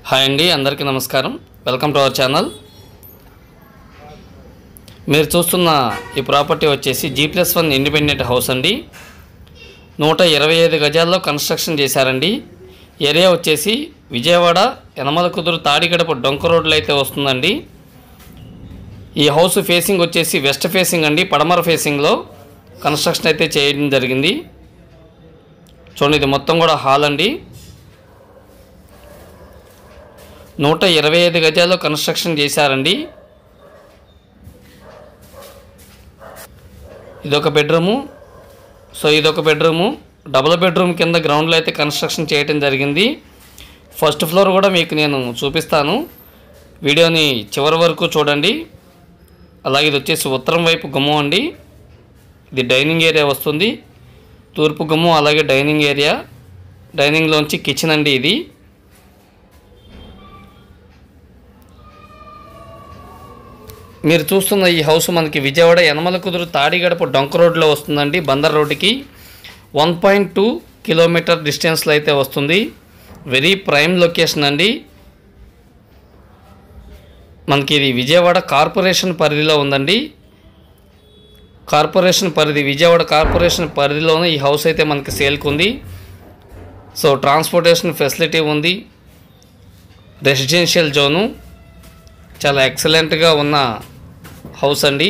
Hi అండి, అందరికీ నమస్కారం. Welcome to our channel. మీరు చూస్తున్న ఈ ప్రాపర్టీ వచ్చేసి G+1 ఇండిపెండెంట్ హౌస్ అండి. 125 గజాల్లో కన్స్ట్రక్షన్ చేశారండి. ఏరియా వచ్చేసి విజయవాడ యనమలకుదురు తాడిగడప డొంక రోడ్లో అయితే వస్తుందండి. ఈ హౌస్ ఫేసింగ్ వచ్చేసి వెస్ట్ ఫేసింగ్ అండి, పడమర ఫేసింగ్లో కన్స్ట్రక్షన్ అయితే చేయడం జరిగింది. చూడండి, ఇది మొత్తం కూడా హాల్ అండి. 125 గజాల్లో కన్స్ట్రక్షన్ చేశారండి. ఇదొక బెడ్రూము. ఇదొక బెడ్రూము, డబుల్ బెడ్రూమ్ కింద గ్రౌండ్లో అయితే కన్స్ట్రక్షన్ చేయడం జరిగింది. ఫస్ట్ ఫ్లోర్ కూడా మీకు నేను చూపిస్తాను, వీడియోని చివరి వరకు చూడండి. అలాగే ఇది వచ్చేసి ఉత్తరం వైపు గుమ్మం అండి. ఇది డైనింగ్ ఏరియా వస్తుంది. తూర్పు గుమ్మం, అలాగే డైనింగ్ ఏరియా, డైనింగ్లోంచి కిచెన్ అండి. ఇది మీరు చూస్తున్న ఈ హౌస్ మనకి విజయవాడ యనమలకుదురు తాడిగడప డొంక రోడ్లో వస్తుందండి. బందర్ రోడ్డుకి 1.2 కిలోమీటర్ డిస్టెన్స్లో అయితే వస్తుంది. వెరీ ప్రైమ్ లొకేషన్ అండి. మనకి ఇది విజయవాడ కార్పొరేషన్ పరిధిలో ఉందండి. విజయవాడ కార్పొరేషన్ పరిధిలోనే ఈ హౌస్ అయితే మనకి సేల్కి ఉంది. ట్రాన్స్పోర్టేషన్ ఫెసిలిటీ ఉంది. రెసిడెన్షియల్ జోను చాలా ఎక్సలెంట్గా ఉన్న హౌస్ అండి.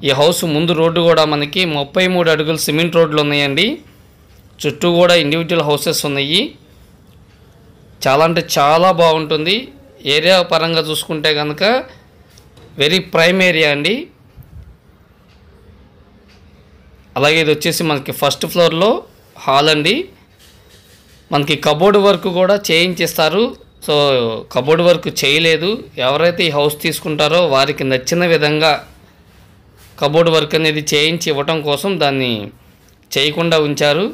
ఈ హౌస్ ముందు రోడ్డు కూడా మనకి 33 అడుగులు సిమెంట్ రోడ్లు ఉన్నాయండి. చుట్టూ కూడా ఇండివిజువల్ హౌసెస్ ఉన్నాయి. చాలా అంటే చాలా బాగుంటుంది. ఏరియా పరంగా చూసుకుంటే కనుక వెరీ ప్రైమ్ ఏరియా అండి. అలాగే ఇది వచ్చేసి మనకి ఫస్ట్ ఫ్లోర్లో హాల్ అండి. మనకి కబోర్డ్ వర్క్ కూడా చేయించిస్తారు. కబోర్డ్ వర్క్ చేయలేదు. ఎవరైతే ఈ హౌస్ తీసుకుంటారో వారికి నచ్చిన విధంగా కబోర్డ్ వర్క్ అనేది చేయించి ఇవ్వటం కోసం దాన్ని చేయకుండా ఉంచారు.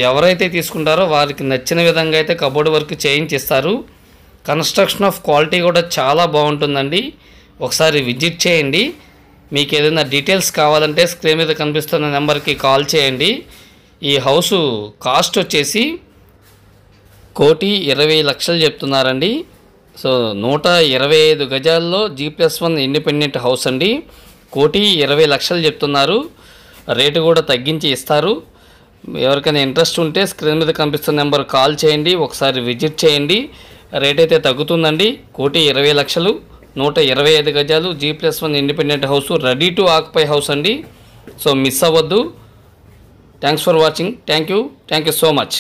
ఎవరైతే తీసుకుంటారో వారికి నచ్చిన విధంగా అయితే కబోర్డ్ వర్క్ చేయించిస్తారు. కన్స్ట్రక్షన్ ఆఫ్ క్వాలిటీ కూడా చాలా బాగుంటుందండి. ఒకసారి విజిట్ చేయండి. మీకు ఏదైనా డీటెయిల్స్ కావాలంటే స్క్రీన్ మీద కనిపిస్తున్న నెంబర్కి కాల్ చేయండి. ఈ హౌసు కాస్ట్ వచ్చేసి 1,20,00,000 చెప్తున్నారండి. 125 గజాల్లో G+1 ఇండిపెండెంట్ హౌస్ అండి. 1,20,00,000 చెప్తున్నారు. రేటు కూడా తగ్గించి ఇస్తారు. ఎవరికైనా ఇంట్రెస్ట్ ఉంటే స్క్రీన్ మీద కనిపిస్తున్న నెంబర్ కాల్ చేయండి. ఒకసారి విజిట్ చేయండి. రేట్ అయితే తగ్గుతుందండి. 1,20,00,000, 125 గజాలు, G+1 independent house, ready to occupy house అండి. మిస్ అవ్వద్దు. Thanks for watching. Thank you so much.